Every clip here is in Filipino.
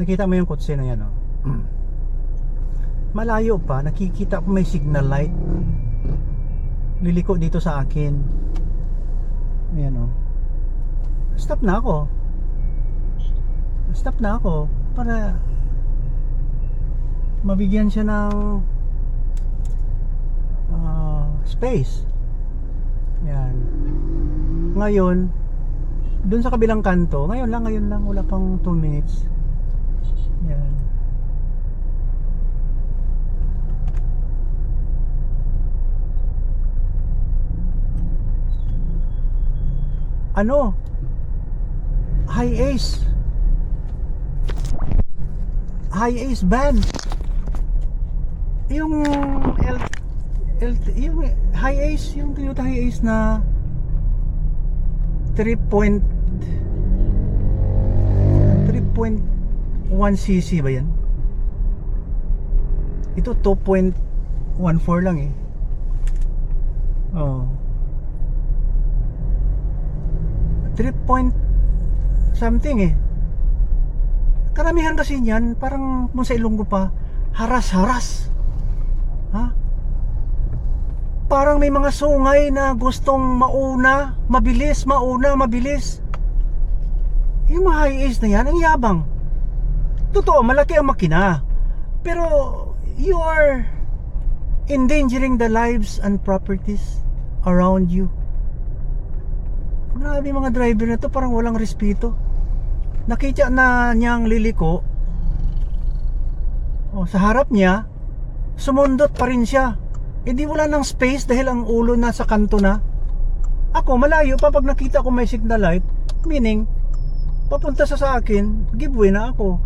Nakita mo yung kotse na yan, oh. Malayo pa, nakikita ko may signal light. Liliko dito sa akin. Ayan, oh. Stop na ako. Stop na ako para mabigyan siya ng space. Yan. Ngayon, dun sa kabilang kanto, ngayon lang, wala pang 2 minutes. Yan. Ano? High Ace van. Yung yung High Ace, yung Toyota High Ace na 3.1cc ba yan? Ito 2.14 lang eh. Oh. 3 point something eh. Karamihan kasi niyan, parang kung sa Ilonggo pa, haras-haras. Ha? Parang may mga sungay na gustong mauna, mabilis. Yung mga high ace na yan, ang yabang. Totoo, malaki ang makina. Pero, you are endangering the lives and properties around you. Grabe mga driver na to, parang walang respeto. Nakita na niyang liliko, sa harap niya, sumundot pa rin siya. Hindi wala ng space dahil ang ulo nasa kanto na. Ako malayo pa pag nakita ko may signal light, meaning papunta sa akin, giveaway na ako.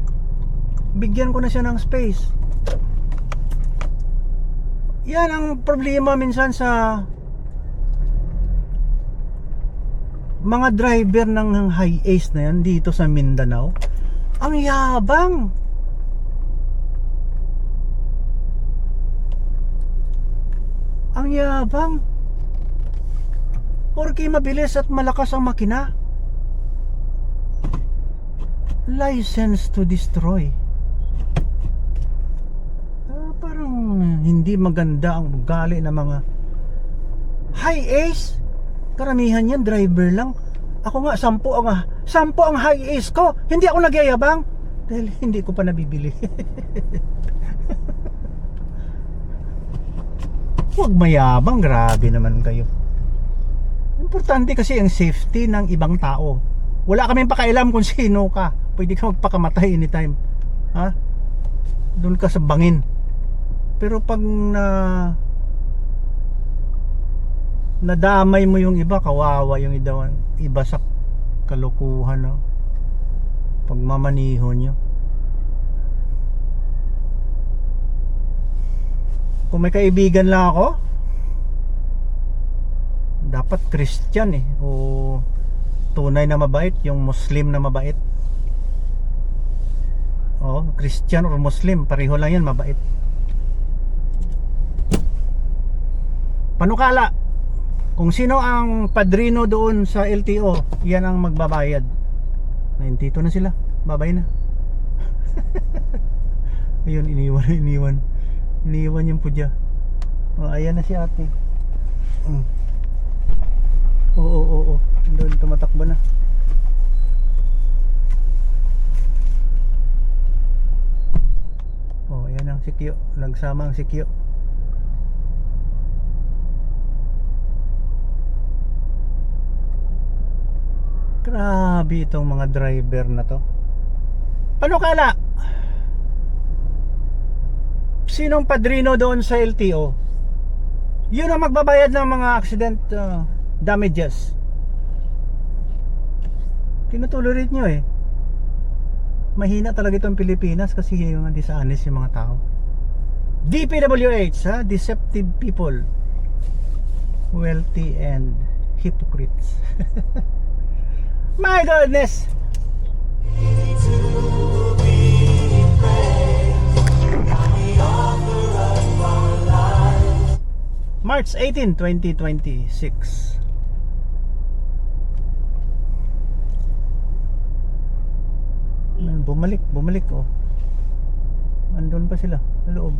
Bigyan ko na siya ng space. Yan ang problema minsan sa mga driver ng high ace na yan dito sa Mindanao. Ang yabang. Ang yabang. Porque mabilis at malakas ang makina. License to destroy. Parang hindi maganda ang ugali ng mga high ace. Karamihan yan driver lang. Ako nga 10 ang high ace ko. Hindi ako nagyayabang dahil hindi ko pa nabibili. Huwag mayabang, grabe naman kayo. Importante kasi ang safety ng ibang tao. Wala kaming pakialam kung sino ka. Pwede ka magpakamatay anytime. Ha? Doon ka sa bangin. Pero pag nadamay mo yung iba, kawawa yung iba sa kalukuhan, no? Pagmamaniho nyo. Kung may kaibigan lang ako, dapat Christian eh, o tunay na mabait, yung Muslim na mabait. Christian or Muslim, pareho lang yan, mabait. Panukala, kung sino ang padrino doon sa LTO, yan ang magbabayad. Ayun, tito na sila, babay na. Ayun, iniwan yung pudya. Ayan na si ate. Oo. Doon tumatakbo na. Ayan ang sikyo. Nagsama ang sikyo. Grabe itong mga driver na to. Panukala, sinong padrino doon sa LTO? Yun ang magbabayad ng mga accident damages. Tinutolerate nyo eh. Mahina talaga itong Pilipinas kasi yung dishonest yung mga tao. DPWH, ha? Deceptive people, wealthy and hypocrites. My goodness. March 18, 2026. bumalik oh. Andun pa sila sa loob.